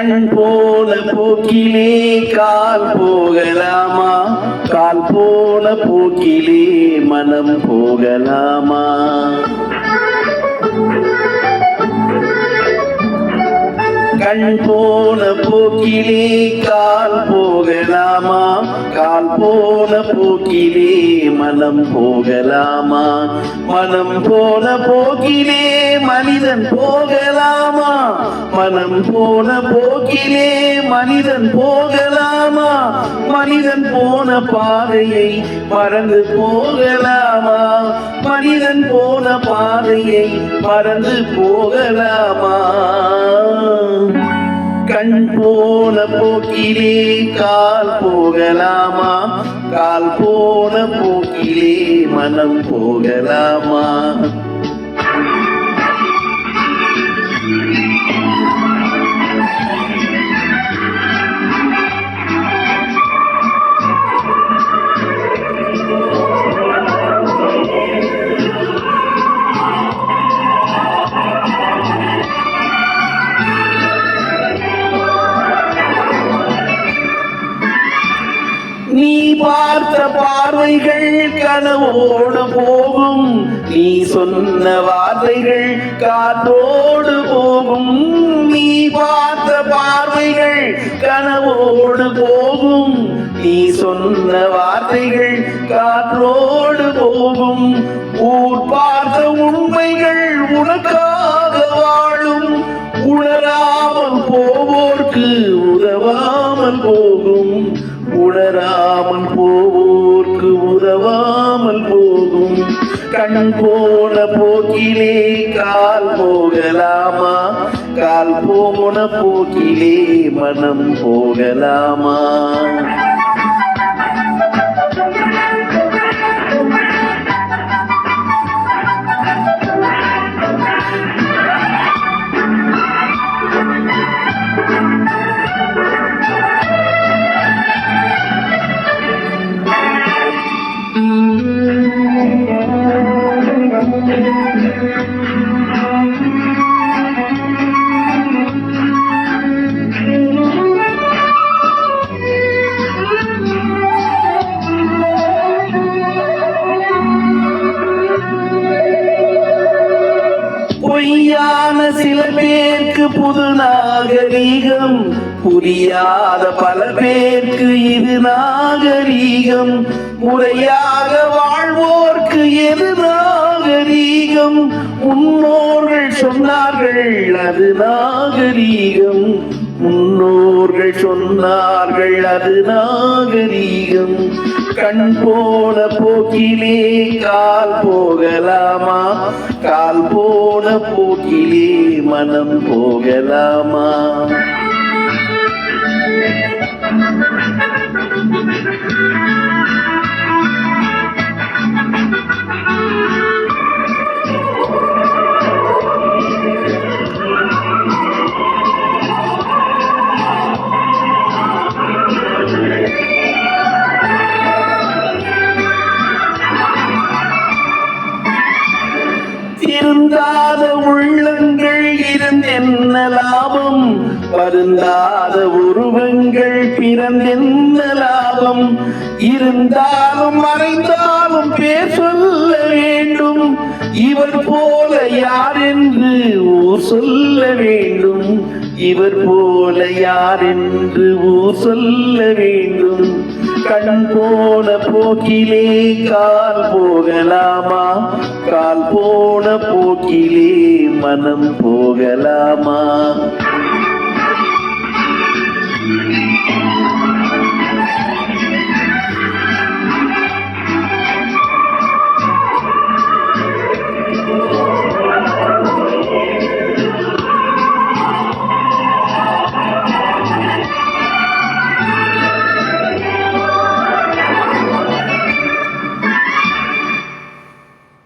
கண் போன போக்கிலே கால் போகலாமா? கால் போன போக்கிலே மனம் போகலாமா? கண் போன போக்கிலே கால் போகலாமா? கால் போன போக்கிலே மனம் போகலாமா? மனம் போன போக்கிலே மனிதன் போகலாமா? மனம் போன போக்கிலே மனிதன் போகலாமா? மனிதன் போன பாதையை மறந்து போகலாமா? மனிதன் போன பாதையை மறந்து போகலாமா? கண் போன போக்கிலே கால் போகலாமா? கால் போன போக்கிலே மனம் போகலாமா? நீ பார்த்த பார்வைகள் கனவோடு போகும், நீ சொன்ன வார்த்தைகள் காற்றோடு போகும். நீ பார்த்த பார்வைகள் கனவோடு போகும், நீ சொன்ன வார்த்தைகள் காற்றோடு போகும். ஊர் பார்த்த உண்மைகள் உனக்காக வாழும், உணராமல் போவோர்க்கு உதவாமல் போகும். உணராமல் போவோர்க்கு உதவாமல் போகும். கண் போன போக்கிலே கால் போகலாமா? கால் போன போக்கிலே மனம் போகலாமா? பொய்யான சில பேருக்கு புது நாகரீகம், புரியாத பல பேருக்கு இது நாகரீகம். முறையாக வாழ்வோர்க்கு எது நாகரீகம்? முன்னோர்கள் சொன்னார்கள் அது நாகரீகம். முன்னோர்கள் சொன்னார்கள் அது நாகரீகம். கண் போன போக்கிலே கால் போகலாமா? கால் போன போக்கிலே மனம் போகலாமா? இருந்தாத உள்ளங்கள் இருந்தென்ன லாபம்? வருந்தாத உருவங்கள் பிறந்தென்ன லாபம்? இருந்தாலும் மறைந்தாலும் பேர் சொல்ல வேண்டும். இவர் போல யார் என்று ஊர் சொல்ல வேண்டும். இவர் போல யார் என்று ஊர் சொல்ல வேண்டும். கண் போன போக்கிலே கால் போகலாமா? கால் போன போக்கிலே மனம் போகலாமா?